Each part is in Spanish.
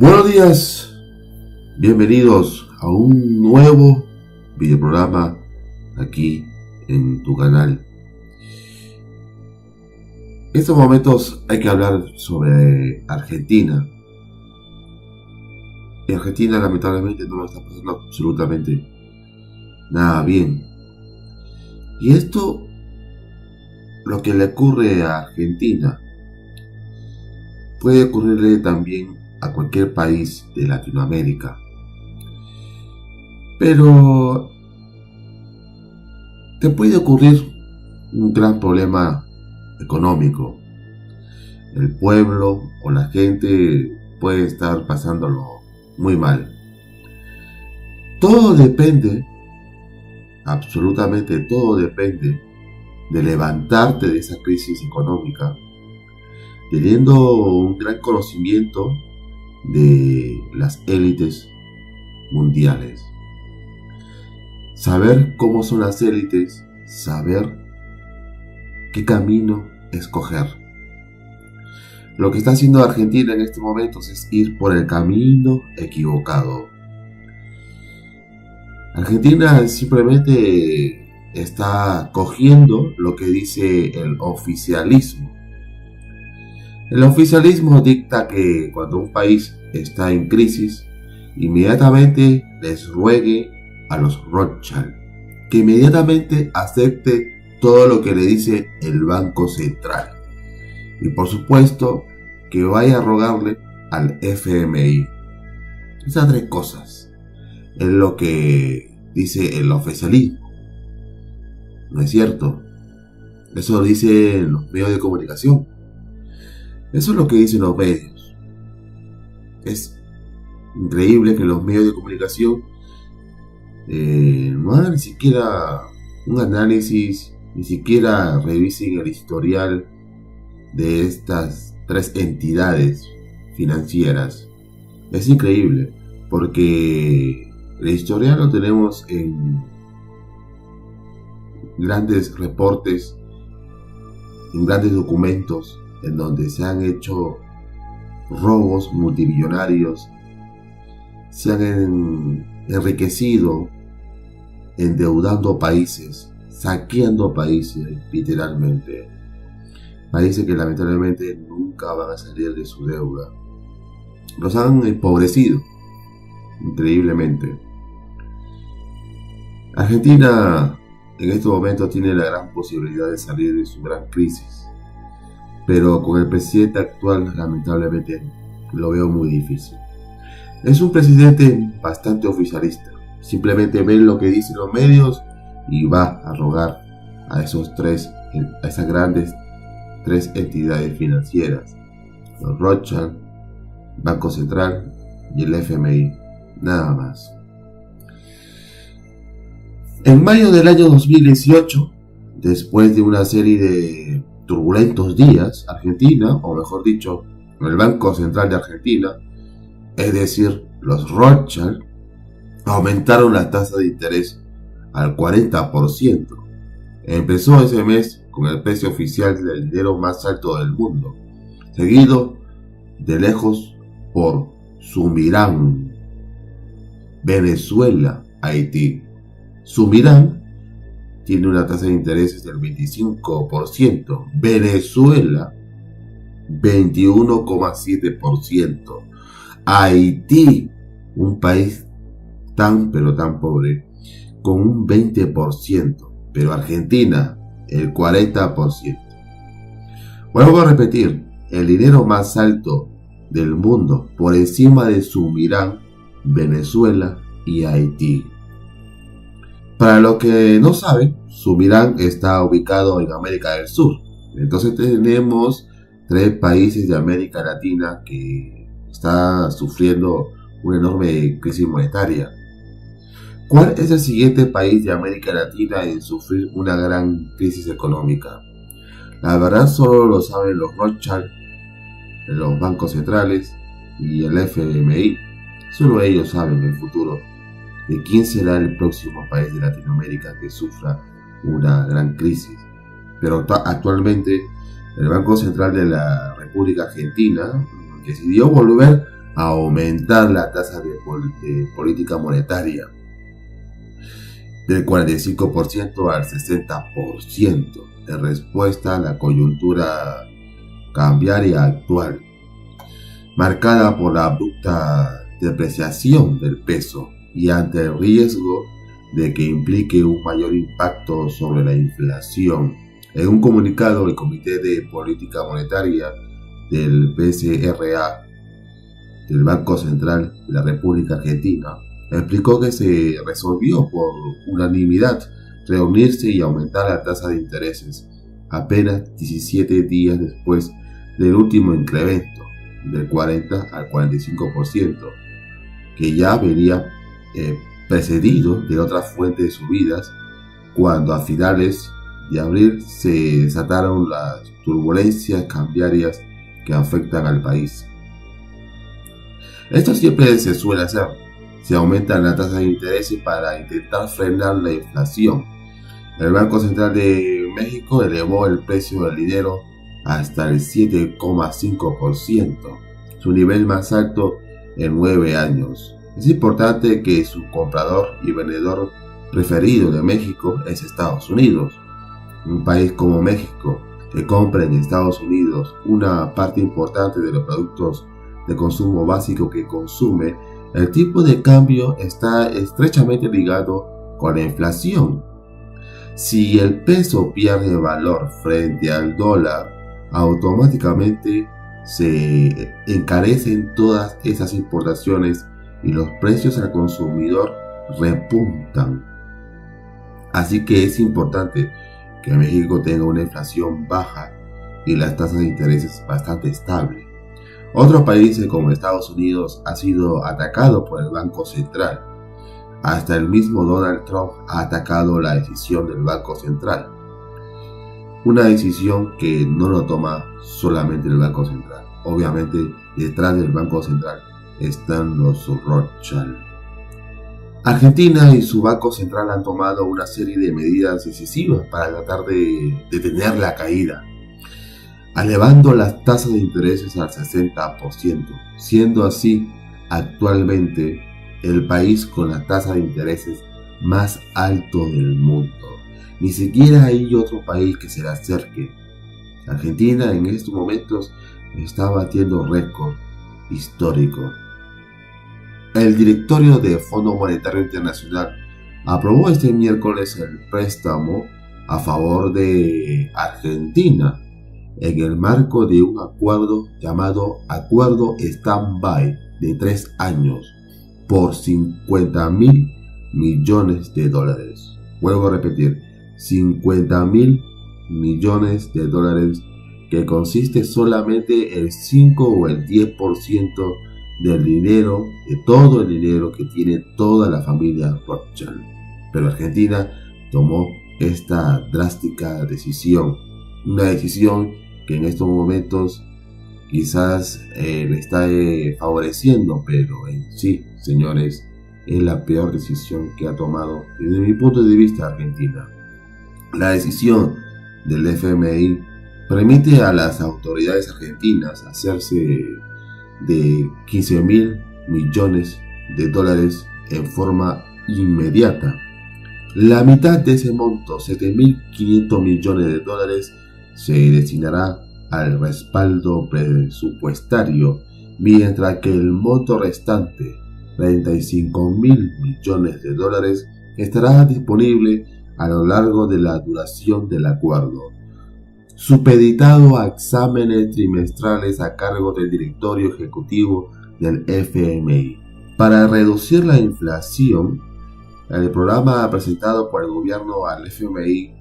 Buenos días, bienvenidos a un nuevo videoprograma aquí en tu canal. En estos momentos hay que hablar sobre Argentina. Y Argentina lamentablemente no lo está pasando absolutamente nada bien. Y esto, lo que le ocurre a Argentina, puede ocurrirle también a cualquier país de Latinoamérica. Pero te puede ocurrir un gran problema económico. El pueblo o la gente puede estar pasándolo muy mal. Todo depende, absolutamente todo depende de levantarte de esa crisis económica, teniendo un gran conocimiento de las élites mundiales. Saber cómo son las élites, saber qué camino escoger. Lo que está haciendo Argentina en estos momentos es ir por el camino equivocado. Argentina simplemente está cogiendo lo que dice el oficialismo. El oficialismo dicta que cuando un país está en crisis, inmediatamente les ruegue a los Rothschild que inmediatamente acepte todo lo que le dice el Banco Central. Y por supuesto, que vaya a rogarle al FMI. Esas tres cosas es lo que dice el oficialismo. ¿No es cierto? Eso lo dicen los medios de comunicación. Eso es lo que dicen los medios. Es increíble que los medios de comunicación no hagan ni siquiera un análisis, ni siquiera revisen el historial de estas tres entidades financieras. Es increíble, porque el historial lo tenemos en grandes reportes, en grandes documentos, en donde se han hecho robos multimillonarios, se han enriquecido endeudando países, saqueando países, literalmente. Países que lamentablemente nunca van a salir de su deuda. Los han empobrecido, increíblemente. Argentina en estos momentos tiene la gran posibilidad de salir de su gran crisis. Pero con el presidente actual, lamentablemente, lo veo muy difícil. Es un presidente bastante oficialista. Simplemente ve lo que dicen los medios y va a rogar a esas grandes tres entidades financieras: los Rothschild, Banco Central y el FMI. Nada más. En mayo del año 2018, después de una serie de turbulentos días, Argentina, o mejor dicho, el Banco Central de Argentina, es decir, los Rothschild, aumentaron la tasa de interés al 40%. Empezó ese mes con el precio oficial del dinero más alto del mundo, seguido de lejos por Surinam, Venezuela, Haití. Surinam tiene una tasa de intereses del 25%, Venezuela 21,7%, Haití, un país tan pobre, con un 20%, pero Argentina el 40%. Vuelvo a repetir, el dinero más alto del mundo por encima de Surinam, Venezuela y Haití. Para los que no saben, Surinam está ubicado en América del Sur. Entonces tenemos tres países de América Latina que están sufriendo una enorme crisis monetaria. ¿Cuál es el siguiente país de América Latina en sufrir una gran crisis económica? La verdad solo lo saben los Rothschild, los bancos centrales y el FMI. Solo ellos saben el futuro de quién será el próximo país de Latinoamérica que sufra una gran crisis. Pero actualmente el Banco Central de la República Argentina decidió volver a aumentar la tasa de política monetaria del 45% al 60% en respuesta a la coyuntura cambiaria actual, marcada por la abrupta depreciación del peso y ante el riesgo de que implique un mayor impacto sobre la inflación. En un comunicado, el Comité de Política Monetaria del BCRA, del Banco Central de la República Argentina, explicó que se resolvió por unanimidad reunirse y aumentar la tasa de intereses apenas 17 días después del último incremento del 40 al 45%, que ya venía precedido de otras fuentes de subidas cuando a finales de abril se desataron las turbulencias cambiarias que afectan al país. Esto siempre se suele hacer. Se aumentan las tasas de interés para intentar frenar la inflación. El Banco Central de México elevó el precio del dinero hasta el 7,5%, su nivel más alto en 9 años. Es importante que su comprador y vendedor preferido de México es Estados Unidos. Un país como México, que compra en Estados Unidos una parte importante de los productos de consumo básico que consume, el tipo de cambio está estrechamente ligado con la inflación. Si el peso pierde valor frente al dólar, automáticamente se encarecen todas esas importaciones y los precios al consumidor repuntan. Así que es importante que México tenga una inflación baja y las tasas de intereses bastante estables. Otros países como Estados Unidos ha sido atacado por el Banco Central. Hasta el mismo Donald Trump ha atacado la decisión del Banco Central. Una decisión que no lo toma solamente el Banco Central. Obviamente, detrás del Banco Central están los Rothschild. Argentina y su Banco Central han tomado una serie de medidas decisivas para tratar de detener la caída, elevando las tasas de intereses al 60%, siendo así actualmente el país con la tasa de intereses más alto del mundo. Ni siquiera hay otro país que se le acerque. Argentina en estos momentos está batiendo récord histórico. El directorio del Fondo Monetario Internacional aprobó este miércoles el préstamo a favor de Argentina en el marco de un acuerdo llamado Acuerdo Stand-by de 3 años por $50.000 millones. Vuelvo a repetir, $50.000 millones, que consiste solamente el 5 o el 10% del dinero, de todo el dinero que tiene toda la familia Rothschild. Pero Argentina tomó esta drástica decisión, una decisión que en estos momentos quizás le está favoreciendo, pero en sí, señores, es la peor decisión que ha tomado desde mi punto de vista Argentina. La decisión del FMI permite a las autoridades argentinas hacerse de $15.000 millones en forma inmediata. La mitad de ese monto, $7.500 millones, se destinará al respaldo presupuestario, mientras que el monto restante, $35.000 millones, estará disponible a lo largo de la duración del acuerdo, supeditado a exámenes trimestrales a cargo del directorio ejecutivo del FMI. Para reducir la inflación, el programa presentado por el gobierno al FMI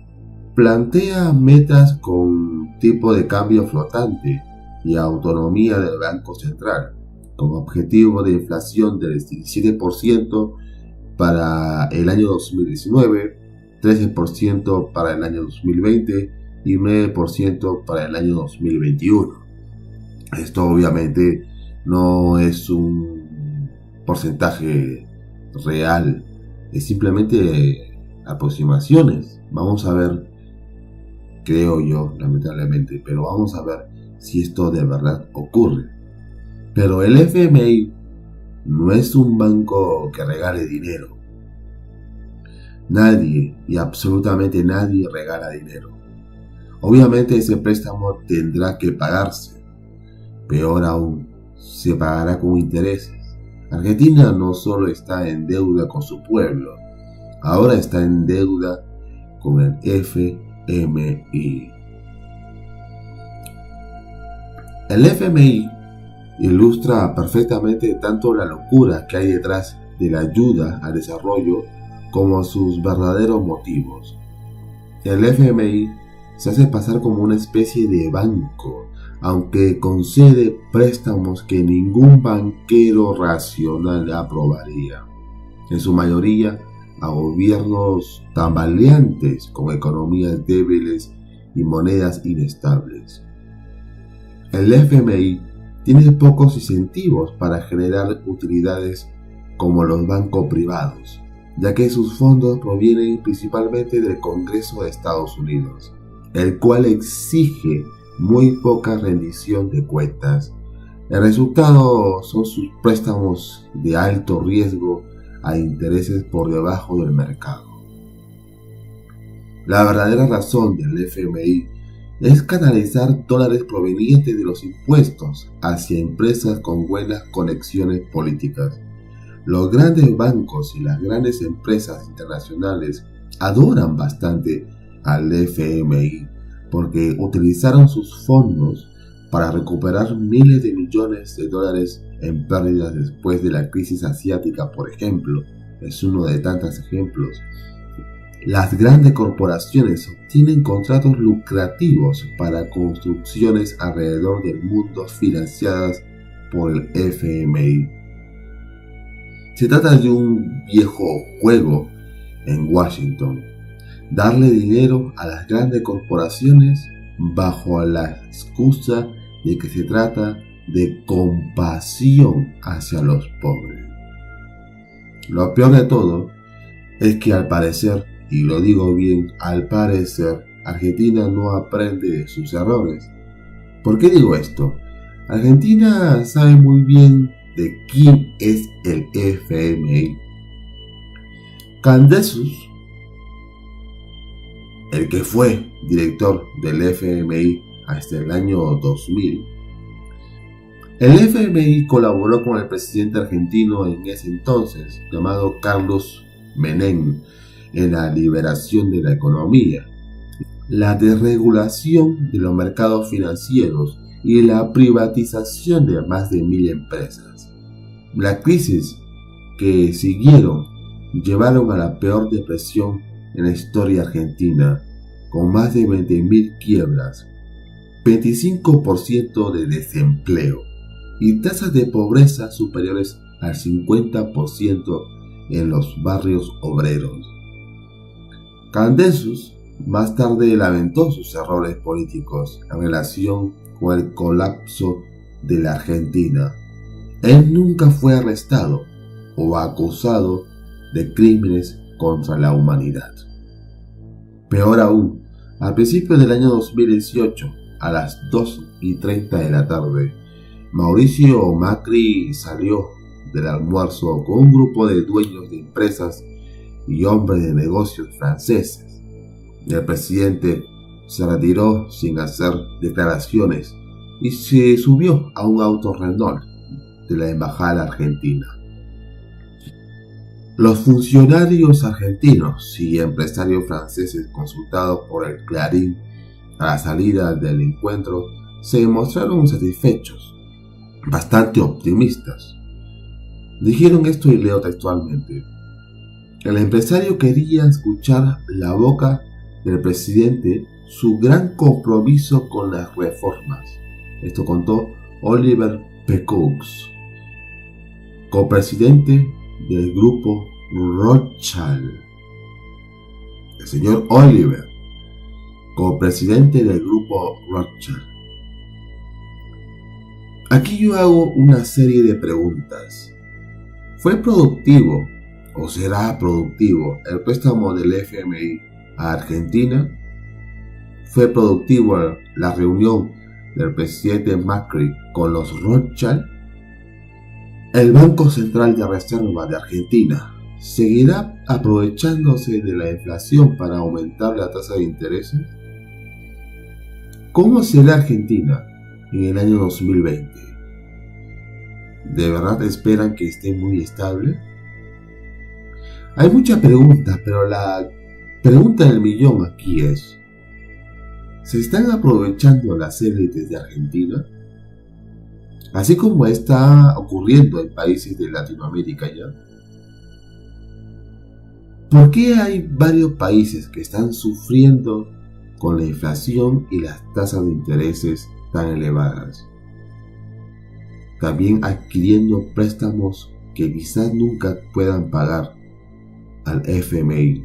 plantea metas con tipo de cambio flotante y autonomía del Banco Central, con objetivo de inflación del 17% para el año 2019, 13% para el año 2020 y 9% para el año 2021. Esto obviamente no es un porcentaje real, es simplemente aproximaciones. Vamos a ver, creo yo, lamentablemente, pero vamos a ver si esto de verdad ocurre. Pero el FMI no es un banco que regale dinero. Nadie y absolutamente nadie regala dinero. Obviamente ese préstamo tendrá que pagarse. Peor aún, se pagará con intereses. Argentina no solo está en deuda con su pueblo, ahora está en deuda con el FMI. El FMI ilustra perfectamente tanto la locura que hay detrás de la ayuda al desarrollo como sus verdaderos motivos. El FMI se hace pasar como una especie de banco, aunque concede préstamos que ningún banquero racional aprobaría, en su mayoría a gobiernos tambaleantes con economías débiles y monedas inestables. El FMI tiene pocos incentivos para generar utilidades como los bancos privados, ya que sus fondos provienen principalmente del Congreso de Estados Unidos, el cual exige muy poca rendición de cuentas. El resultado son sus préstamos de alto riesgo a intereses por debajo del mercado. La verdadera razón del FMI es canalizar dólares provenientes de los impuestos hacia empresas con buenas conexiones políticas. Los grandes bancos y las grandes empresas internacionales adoran bastante al FMI porque utilizaron sus fondos para recuperar miles de millones de dólares en pérdidas después de la crisis asiática, por ejemplo. Es uno de tantos ejemplos. Las grandes corporaciones obtienen contratos lucrativos para construcciones alrededor del mundo financiadas por el FMI. Se trata de un viejo juego en Washington: darle dinero a las grandes corporaciones bajo la excusa de que se trata de compasión hacia los pobres. Lo peor de todo es que al parecer, y lo digo bien, al parecer, Argentina no aprende de sus errores. ¿Por qué digo esto? Argentina sabe muy bien de quién es el FMI. Candesus, el que fue director del FMI hasta el año 2000, el FMI colaboró con el presidente argentino en ese entonces, llamado Carlos Menem, en la liberación de la economía, la desregulación de los mercados financieros y la privatización de más de 1000 empresas. La crisis que siguieron llevaron a la peor depresión en la historia argentina, con más de 20.000 quiebras, 25% de desempleo y tasas de pobreza superiores al 50% en los barrios obreros. Candesus más tarde lamentó sus errores políticos en relación con el colapso de la Argentina. Él nunca fue arrestado o acusado de crímenes contra la humanidad. Peor aún, al principio del año 2018, a las 2:30 de la tarde, Mauricio Macri salió del almuerzo con un grupo de dueños de empresas y hombres de negocios franceses. El presidente se retiró sin hacer declaraciones y se subió a un auto Renault de la embajada argentina. Los funcionarios argentinos y empresarios franceses consultados por el Clarín a la salida del encuentro se mostraron satisfechos, bastante optimistas. Dijeron esto y leo textualmente: el empresario quería escuchar la boca del presidente su gran compromiso con las reformas. Esto contó Oliver Pecaux, copresidente del grupo Rothschild. El señor Oliver, copresidente del grupo Rothschild. Aquí yo hago una serie de preguntas. ¿Fue productivo o será productivo el préstamo del FMI a Argentina? ¿Fue productivo la reunión del presidente Macri con los Rothschild? El Banco Central de Reserva de Argentina seguirá aprovechándose de la inflación para aumentar la tasa de interés. ¿Cómo será Argentina en el año 2020? ¿De verdad esperan que esté muy estable? Hay muchas preguntas, pero la pregunta del millón aquí es: ¿se están aprovechando las élites de Argentina? Así como está ocurriendo en países de Latinoamérica ya. ¿Por qué hay varios países que están sufriendo con la inflación y las tasas de intereses tan elevadas? También adquiriendo préstamos que quizás nunca puedan pagar al FMI.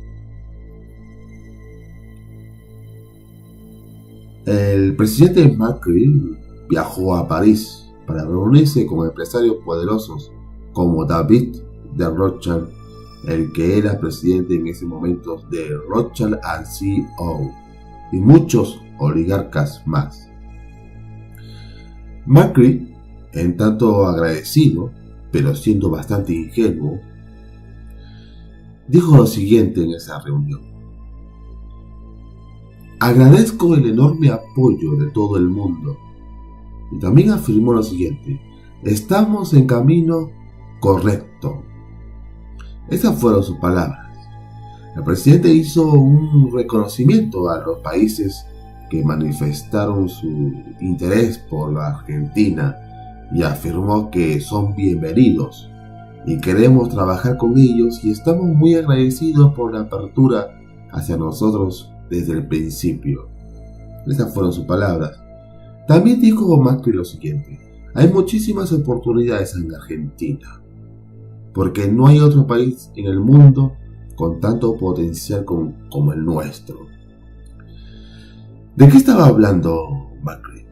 El presidente Macri viajó a París para reunirse con empresarios poderosos como David de Rothschild, el que era presidente en ese momento de Rothschild & Co, y muchos oligarcas más. Macri, en tanto agradecido, pero siendo bastante ingenuo, dijo lo siguiente en esa reunión: agradezco el enorme apoyo de todo el mundo. Y también afirmó lo siguiente: estamos en camino correcto. Esas fueron sus palabras. El presidente hizo un reconocimiento a los países que manifestaron su interés por la Argentina y afirmó que son bienvenidos y queremos trabajar con ellos y estamos muy agradecidos por la apertura hacia nosotros desde el principio. Esas fueron sus palabras. También dijo Macri lo siguiente: hay muchísimas oportunidades en Argentina, porque no hay otro país en el mundo con tanto potencial como el nuestro. ¿De qué estaba hablando Macri?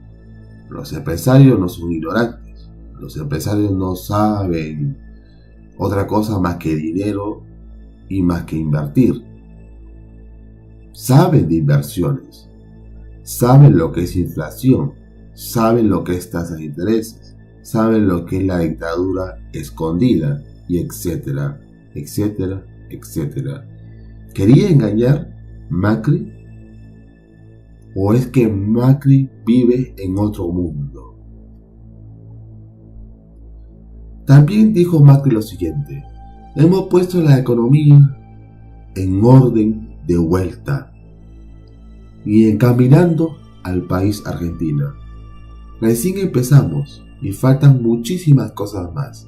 Los empresarios no son ignorantes, los empresarios no saben otra cosa más que dinero y más que invertir. Saben de inversiones, saben lo que es inflación, saben lo que es tasas de intereses, saben lo que es la dictadura escondida, y etcétera, etcétera, etcétera. ¿Quería engañar Macri? ¿O es que Macri vive en otro mundo? También dijo Macri lo siguiente: hemos puesto la economía en orden de vuelta y encaminando al país Argentina. Recién empezamos y faltan muchísimas cosas más,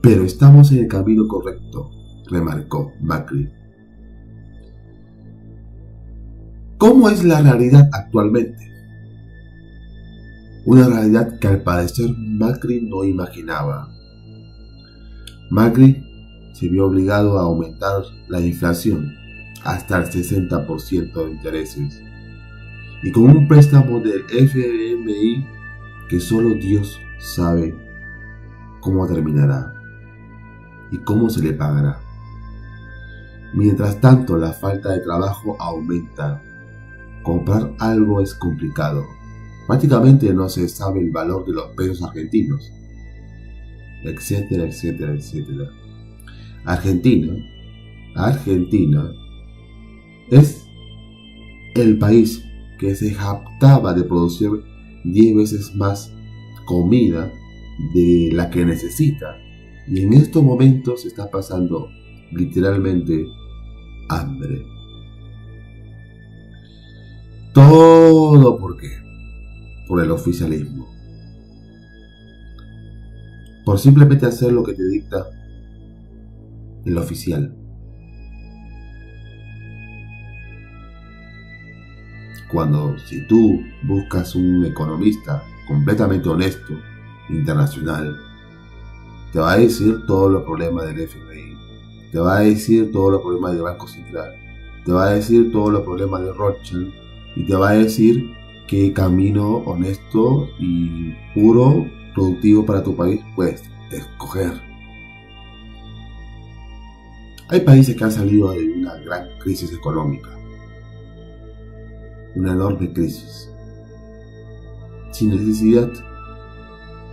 pero estamos en el camino correcto, remarcó Macri. ¿Cómo es la realidad actualmente? Una realidad que al parecer Macri no imaginaba. Macri se vio obligado a aumentar la inflación hasta el 60% de intereses, y con un préstamo del FMI que solo Dios sabe cómo terminará y cómo se le pagará. Mientras tanto, la falta de trabajo aumenta. Comprar algo es complicado. Prácticamente no se sabe el valor de los pesos argentinos, etcétera, etcétera, etcétera. Argentina es el país que se jactaba de producir 10 veces más comida de la que necesita, y en estos momentos está pasando literalmente hambre. ¿Todo por qué? Por el oficialismo. Por simplemente hacer lo que te dicta el oficial. Cuando si tú buscas un economista completamente honesto, internacional, te va a decir todos los problemas del FMI, te va a decir todos los problemas del Banco Central, te va a decir todos los problemas de Rothschild, y te va a decir qué camino honesto y puro, productivo para tu país puedes escoger. Hay países que han salido de una gran crisis económica, una enorme crisis, sin necesidad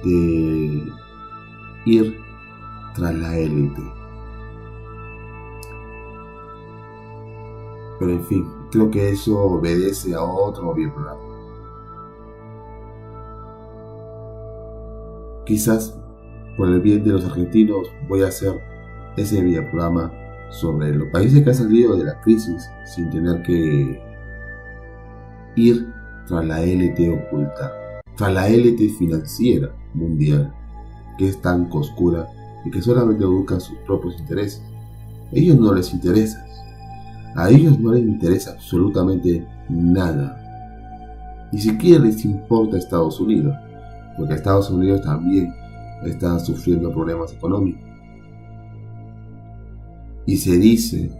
de ir tras la élite. Pero en fin, creo que eso obedece a otro videoprograma. Quizás por el bien de los argentinos voy a hacer ese videoprograma sobre los países que han salido de la crisis sin tener que ir tras la élite oculta, tras la élite financiera mundial, que es tan oscura y que solamente busca sus propios intereses. A ellos no les interesa. A ellos no les interesa absolutamente nada. Ni siquiera les importa Estados Unidos, porque Estados Unidos también está sufriendo problemas económicos. Y se dice,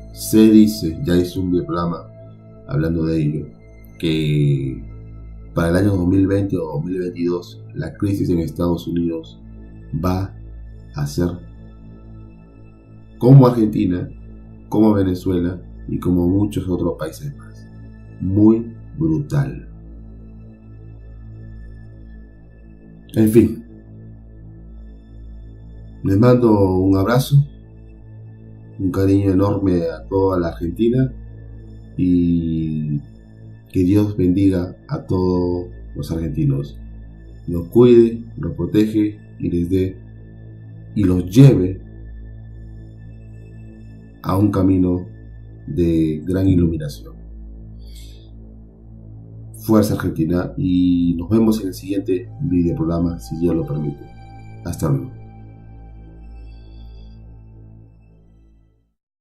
ya hice un programa hablando de ello, que para el año 2020 o 2022 la crisis en Estados Unidos va a ser como Argentina, como Venezuela y como muchos otros países más. Muy brutal. En fin, les mando un abrazo, un cariño enorme a toda la Argentina y que Dios bendiga a todos los argentinos. Los cuide, los protege y les dé y los lleve a un camino de gran iluminación. Fuerza Argentina y nos vemos en el siguiente videoprograma si Dios lo permite. Hasta luego.